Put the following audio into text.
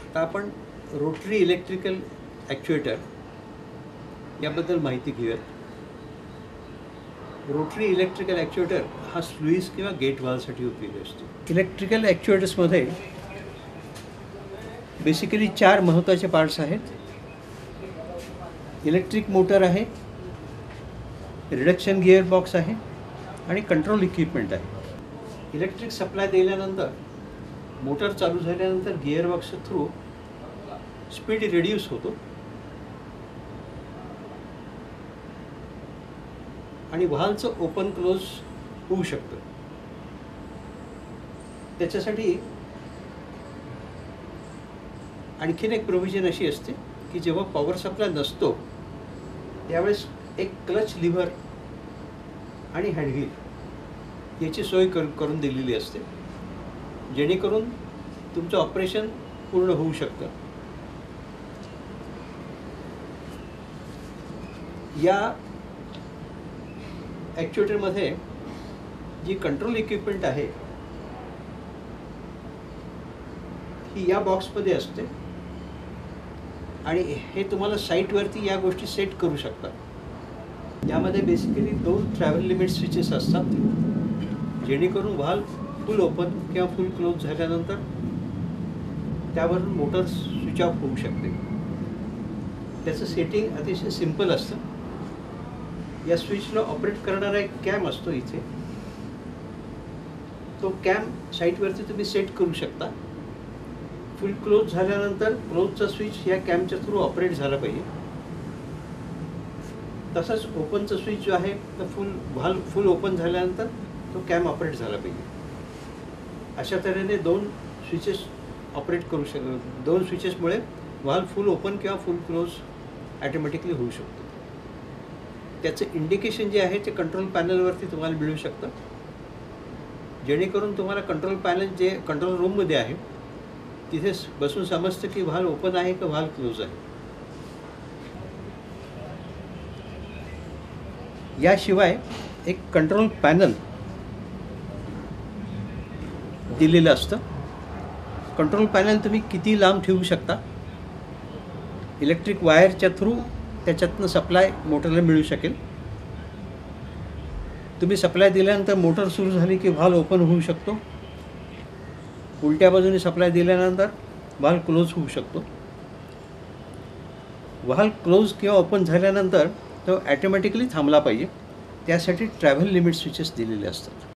आता आपण rotary electrical ॲक्च्युएटर याबद्दल माहिती घेऊयात. रोटरी इलेक्ट्रिकल ॲक्च्युएटर हा स्लुईस किंवा गेट व्हाल्वसाठी उपयोगी असतो. इलेक्ट्रिकल ॲक्च्युएटर्समध्ये बेसिकली 4 महत्त्वाचे पार्ट्स आहेत. इलेक्ट्रिक मोटर आहे, रिडक्शन गिअर बॉक्स आहे आणि कंट्रोल इक्विपमेंट आहे. इलेक्ट्रिक सप्लाय दिल्यानंतर मोटर चालू झाल्यानंतर गिअर बॉक्सच्या थ्रू स्पीड रिड्यूस होतो आणि व्हाल्वचं ओपन क्लोज होऊ शकतं. त्याच्यासाठी आणखीन एक प्रोव्हिजन अशी असते की जेव्हा पॉवर सप्लाय नसतो त्यावेळेस एक क्लच लिव्हर आणि हँडव्हील याची सोय करून दिलेली असते, जेणेकरून तुमचं ऑपरेशन पूर्ण होऊ शकतं. या ॲक्च्युएटरमध्ये जी कंट्रोल इक्विपमेंट आहे ही या बॉक्समध्ये असते आणि हे तुम्हाला साईटवरती या गोष्टी सेट करू शकता. यामध्ये बेसिकली 2 ट्रॅव्हल लिमिट स्विचेस असतात, जेणेकरून व्हाल्व फुल ओपन किंवा फुल क्लोज झाल्यानंतर त्यावरून मोटर स्विच ऑफ होऊ शकते. त्याचं सेटिंग अतिशय सिंपल असतं. या स्विचला ऑपरेट करणारा एक कॅम असतो इथे. तो कॅम साईटवरती तुम्ही सेट करू शकता. फुल क्लोज झाल्यानंतर क्लोजचा स्विच या कॅमच्या थ्रू ऑपरेट झाला पाहिजे. तसंच ओपनचा स्विच जो आहे तर व्हाल्व फुल ओपन झाल्यानंतर तो कॅम ऑपरेट झाला पाहिजे. अशा तऱ्हेने 2 स्विचेस ऑपरेट करू 2 स्विचेसमुळे व्हाल्व फुल ओपन किंवा फुल क्लोज ॲटोमॅटिकली होऊ शकतो. त्याचं इंडिकेशन जे आहे ते कंट्रोल पॅनलवरती तुम्हाला मिळू शकतं, जेणेकरून तुम्हाला कंट्रोल पॅनल जे कंट्रोल रूममध्ये आहे तिथे बसून समजतं की व्हाल्व ओपन आहे का व्हाल्व क्लोज आहे. याशिवाय एक कंट्रोल पॅनल दिलेलं असतं. कंट्रोल पॅनल तुम्ही किती लांब ठेवू शकता. इलेक्ट्रिक वायरच्या थ्रू त्याच्यातनं सप्लाय मोटरला मिळू शकेल. तुम्ही सप्लाय दिल्यानंतर मोटर सुरू झाली की व्हाल्व ओपन होऊ शकतो. उलट्या बाजूने सप्लाय दिल्यानंतर व्हाल्व क्लोज होऊ शकतो. व्हाल्व क्लोज किंवा ओपन झाल्यानंतर तो ॲटोमॅटिकली थांबला पाहिजे. त्यासाठी ट्रॅव्हल लिमिट स्विचेस दिलेले असतात.